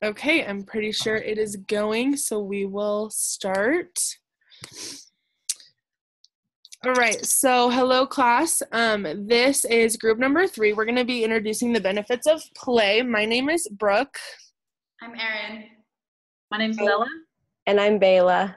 Okay, I'm pretty sure it is going, so we will start. All right, so hello class. This is group number 3. We're going to be introducing the benefits of play. My name is Brooke. I'm Erin. My name's Lela. And I'm Bayla.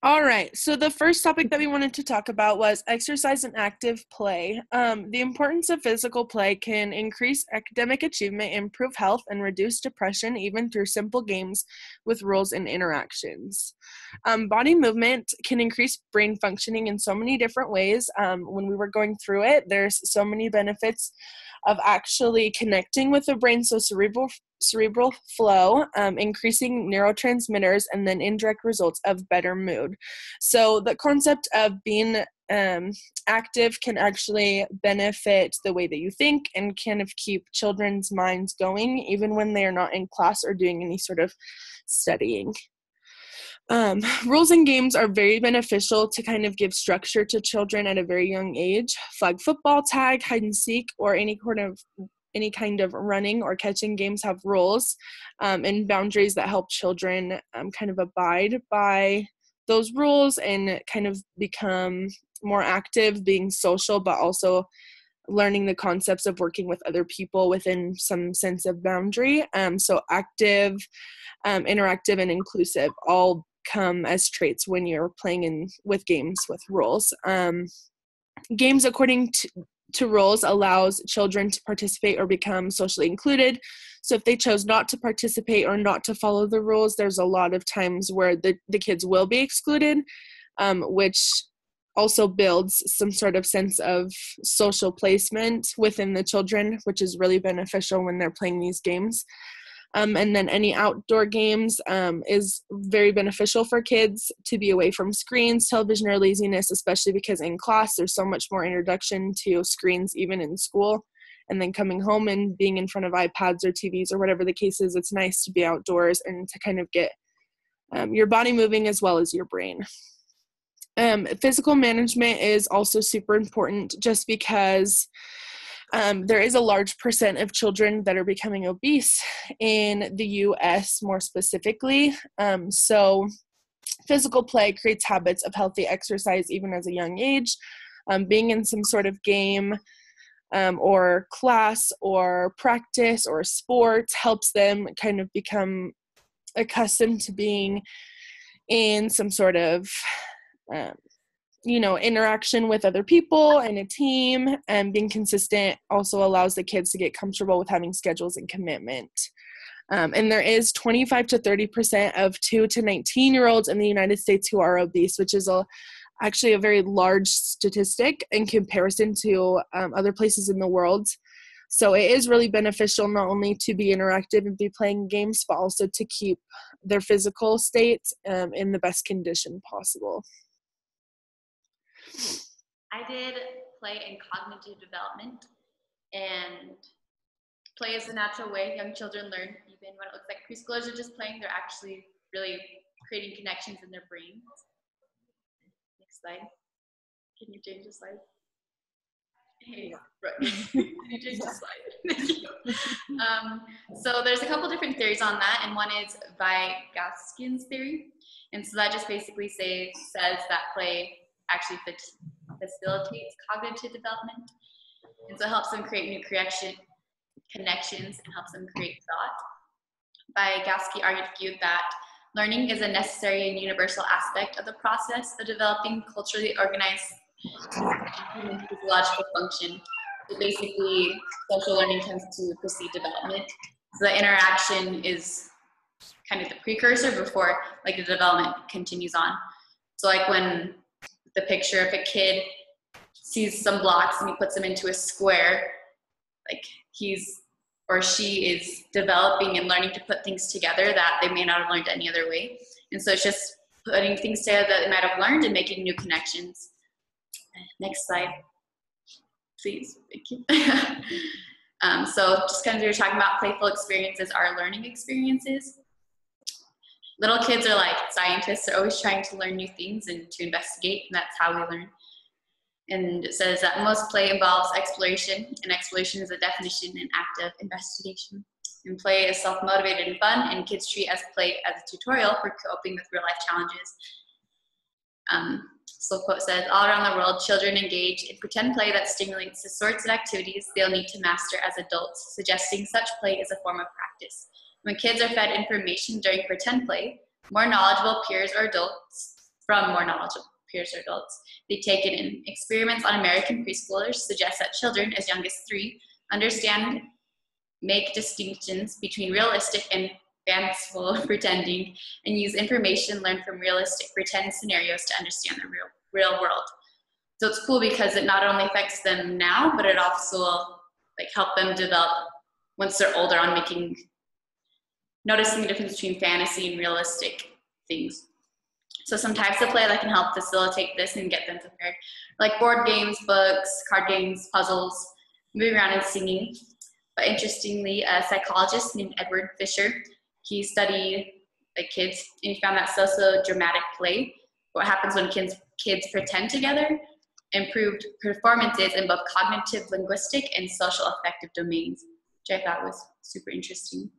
All right, so the first topic that we wanted to talk about was exercise and active play. The importance of physical play can increase academic achievement, improve health, and reduce depression, even through simple games with rules and interactions. Body movement can increase brain functioning in so many different ways. When we were going through it, there's so many benefits of actually connecting with the brain, so cerebral flow, increasing neurotransmitters, and then indirect results of better mood. So the concept of being active can actually benefit the way that you think and kind of keep children's minds going even when they're not in class or doing any sort of studying. Rules and games are very beneficial to kind of give structure to children at a very young age. Flag football, tag, hide and seek, or any kind of running or catching games have rules and boundaries that help children kind of abide by those rules and kind of become more active, being social, but also learning the concepts of working with other people within some sense of boundary. So active, interactive, and inclusive all come as traits when you're playing with games with rules. Games according to rules allows children to participate or become socially included. So if they chose not to participate or not to follow the rules, there's a lot of times where the kids will be excluded, which also builds some sort of sense of social placement within the children, which is really beneficial when they're playing these games. And then any outdoor games is very beneficial for kids to be away from screens, television, or laziness, especially because in class there's so much more introduction to screens even in school. And then coming home and being in front of iPads or TVs or whatever the case is, it's nice to be outdoors and to kind of get your body moving as well as your brain. Physical management is also super important just because there is a large percent of children that are becoming obese in the U.S. more specifically. So physical play creates habits of healthy exercise even as a young age. Being in some sort of game or class or practice or sport helps them kind of become accustomed to being in some sort of interaction with other people and a team, and being consistent also allows the kids to get comfortable with having schedules and commitment. And there is 25 to 30% of 2 to 19-year-olds in the United States who are obese, which is actually a very large statistic in comparison to other places in the world. So it is really beneficial not only to be interactive and be playing games, but also to keep their physical state in the best condition possible. I did play in cognitive development, and play is a natural way young children learn. Even when it looks like preschoolers are just playing, they're actually really creating connections in their brains. Next slide. Can you change the slide? Hey, Brooke, can you change the slide? Thank you. So there's a couple different theories on that, and one is Vygotsky's theory. And so that just basically says that play actually facilitates cognitive development. And so it helps them create new connections and helps them create thought. Vygotsky argued that learning is a necessary and universal aspect of the process of developing culturally organized human physiological function. So basically, social learning tends to precede development. So the interaction is kind of the precursor before like the development continues on. So like when the picture, if a kid sees some blocks and he puts them into a square, like he's or she is developing and learning to put things together that they may not have learned any other way. And so it's just putting things together that they might have learned and making new connections. Next slide, please. Thank you. So just kind of you're talking about playful experiences are learning experiences. Little kids are like scientists. They're always trying to learn new things and to investigate, and that's how we learn. And it says that most play involves exploration, and exploration is a definition and act of investigation. And play is self-motivated and fun, and kids treat play as a tutorial for coping with real-life challenges. So the quote says, all around the world, children engage in pretend play that stimulates the sorts of activities they'll need to master as adults, suggesting such play is a form of practice. When kids are fed information during pretend play, more knowledgeable peers or adults, they take it in. Experiments on American preschoolers suggest that children as young as 3 understand, make distinctions between realistic and fanciful pretending, and use information learned from realistic pretend scenarios to understand the real world. So it's cool because it not only affects them now, but it also will help them develop once they're older on noticing the difference between fantasy and realistic things. So some types of play that can help facilitate this and get them prepared, like board games, books, card games, puzzles, moving around and singing. But interestingly, a psychologist named Edward Fisher, he studied kids, and he found that socio-dramatic play, what happens when kids pretend together, improved performances in both cognitive, linguistic, and social affective domains, which I thought was super interesting.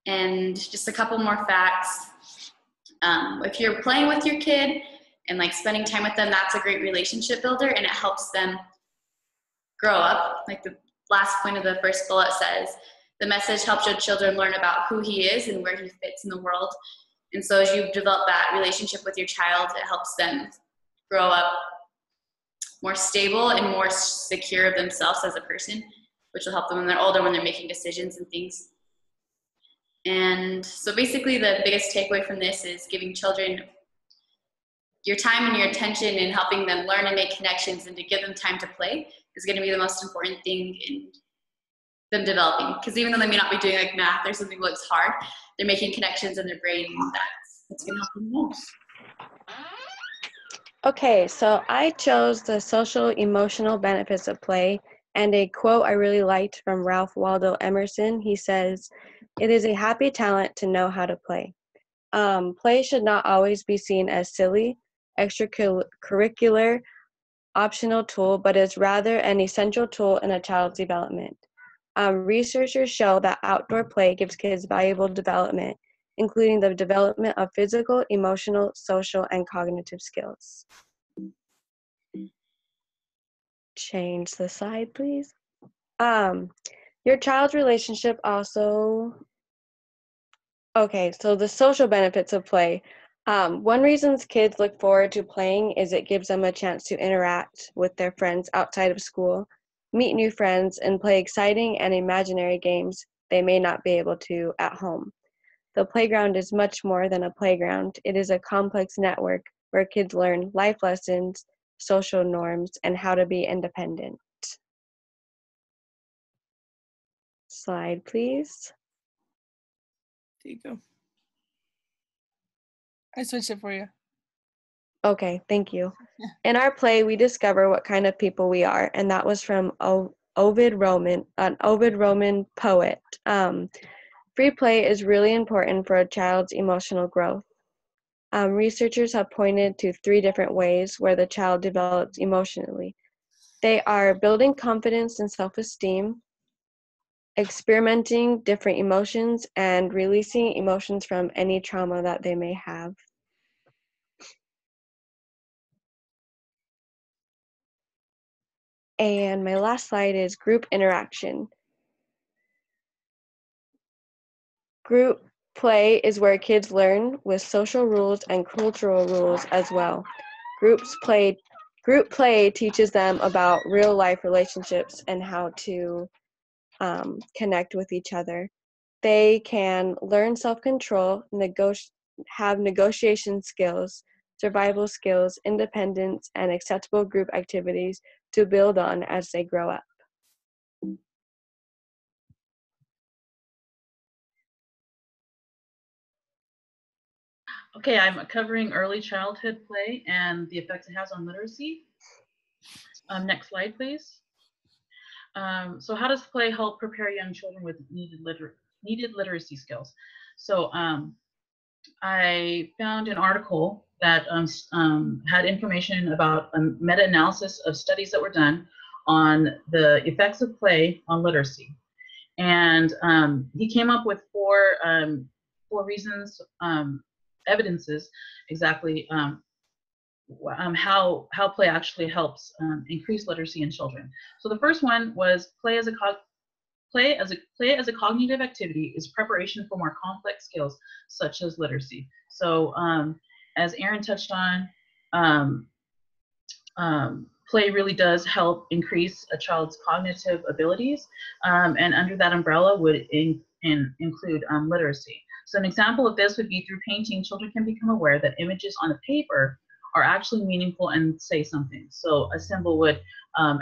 And just a couple more facts. If you're playing with your kid and spending time with them, that's a great relationship builder, and it helps them grow up. Like the last point of the first bullet says, the message helps your children learn about who he is and where he fits in the world. And so as you develop that relationship with your child, it helps them grow up more stable and more secure of themselves as a person, which will help them when they're older, when they're making decisions and things. And so basically the biggest takeaway from this is giving children your time and your attention and helping them learn and make connections, and to give them time to play is going to be the most important thing in them developing. Because even though they may not be doing math or something that looks hard, they're making connections in their brain, and that's going to help them most. Okay, so I chose the social emotional benefits of play, and a quote I really liked from Ralph Waldo Emerson. He says, "It is a happy talent to know how to play." Play should not always be seen as silly, extracurricular, optional tool, but is rather an essential tool in a child's development. Researchers show that outdoor play gives kids valuable development, including the development of physical, emotional, social, and cognitive skills. Change the slide, please. Your child's relationship also... Okay, so the social benefits of play. One reason kids look forward to playing is it gives them a chance to interact with their friends outside of school, meet new friends, and play exciting and imaginary games they may not be able to at home. The playground is much more than a playground. It is a complex network where kids learn life lessons, social norms, and how to be independent. Slide, please. There you go. I switched it for you. Okay, thank you. In our play, we discover what kind of people we are, and that was from an Ovid Roman poet. Free play is really important for a child's emotional growth. Researchers have pointed to 3 different ways where the child develops emotionally. They are building confidence and self-esteem, experimenting different emotions, and releasing emotions from any trauma that they may have. And my last slide is group interaction. Group play is where kids learn with social rules and cultural rules as well. Group play teaches them about real life relationships and how to connect with each other. They can learn self-control, have negotiation skills, survival skills, independence, and acceptable group activities to build on as they grow up. Okay, I'm covering early childhood play and the effects it has on literacy. Next slide, please. So how does play help prepare young children with needed literacy skills? So I found an article that had information about a meta-analysis of studies that were done on the effects of play on literacy. And he came up with four reasons, evidences exactly how play actually helps increase literacy in children. So the first one was play as a cognitive activity is preparation for more complex skills such as literacy. So as Erin touched on, play really does help increase a child's cognitive abilities, and under that umbrella would include literacy. So an example of this would be through painting, children can become aware that images on a paper are actually meaningful and say something. So a symbol would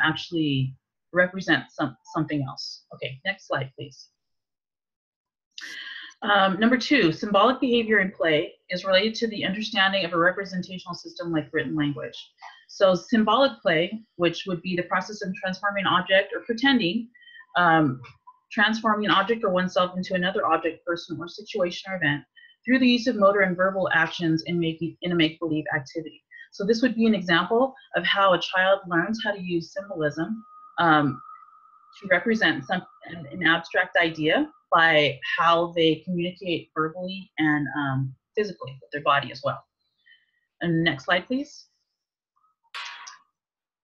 actually represent something else. Okay, next slide, please. Number 2, symbolic behavior in play is related to the understanding of a representational system like written language. So symbolic play, which would be the process of transforming an object or pretending, transforming an object or oneself into another object, person, or situation or event through the use of motor and verbal actions in a make-believe activity. So this would be an example of how a child learns how to use symbolism to represent an abstract idea by how they communicate verbally and physically with their body as well. And next slide, please.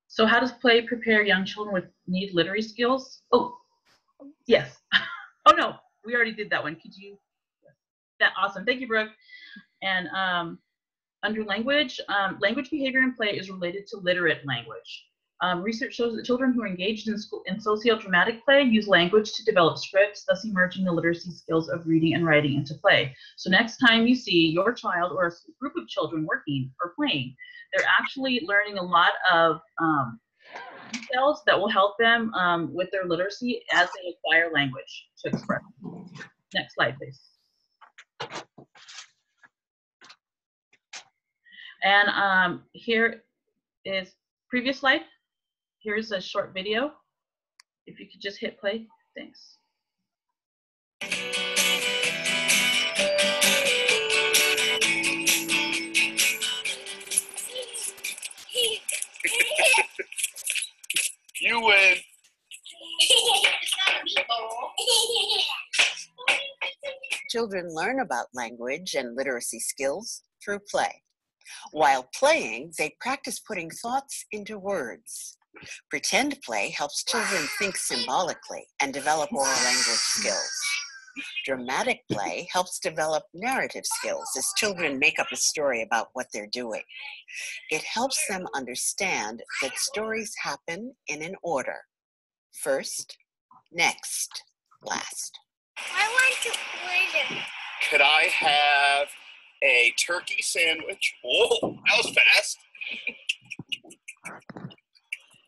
So how does play prepare young children with needed literary skills? Oh, yes. Oh no, we already did that one. Could you? That awesome. Thank you, Brooke. And under language, language behavior in play is related to literate language. Research shows that children who are engaged in socio-dramatic play use language to develop scripts, thus emerging the literacy skills of reading and writing into play. So next time you see your child or a group of children working or playing, they're actually learning a lot of details that will help them with their literacy as they acquire language to express. Next slide, please. And here is previous slide. Here's a short video. If you could just hit play, thanks. You win. Children learn about language and literacy skills through play. While playing, they practice putting thoughts into words. Pretend play helps children think symbolically and develop oral language skills. Dramatic play helps develop narrative skills as children make up a story about what they're doing. It helps them understand that stories happen in an order. First, next, last. I want to play. Could I have a turkey sandwich? Oh, that was fast.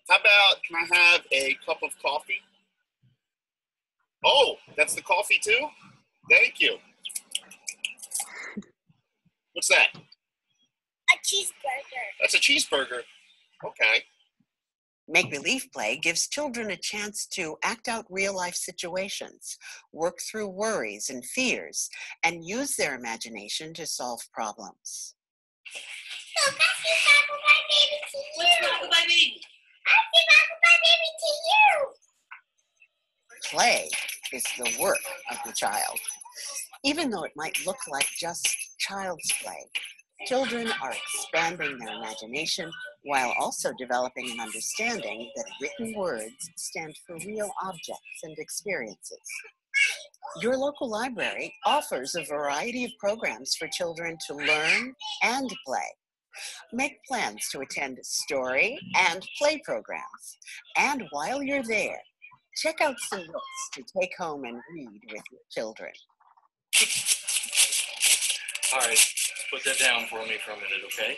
How about, can I have a cup of coffee? Oh, that's the coffee too? Thank you. What's that? A cheeseburger. That's a cheeseburger. Okay. Make-believe play gives children a chance to act out real-life situations, work through worries and fears, and use their imagination to solve problems. Look, I see Bye Baby to you. What's Bye Baby? I see Bye Baby to you. Play is the work of the child. Even though it might look like just child's play, children are expanding their imagination while also developing an understanding that written words stand for real objects and experiences. Your local library offers a variety of programs for children to learn and play. Make plans to attend story and play programs. And while you're there, check out some books to take home and read with your children. All right, put that down for me for a minute, okay?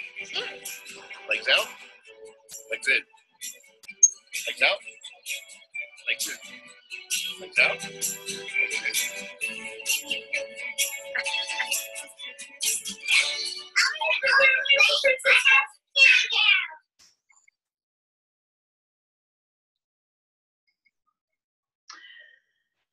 Legs out. Legs in. Legs out. Legs in. Legs out. Legs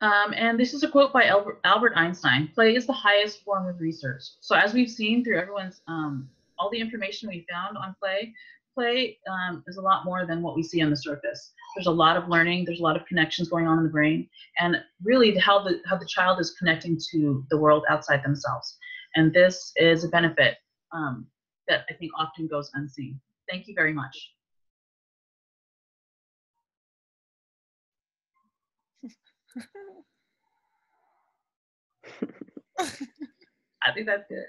And this is a quote by Albert Einstein. Play is the highest form of research. So as we've seen through everyone's, all the information we found on play, play is a lot more than what we see on the surface. There's a lot of learning. There's a lot of connections going on in the brain, and really how the child is connecting to the world outside themselves. And this is a benefit that I think often goes unseen. Thank you very much. I think that's it.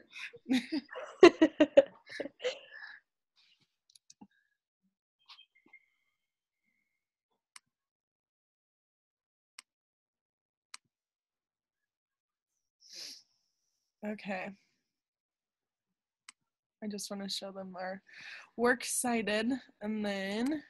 Okay. I just want to show them our works cited, and then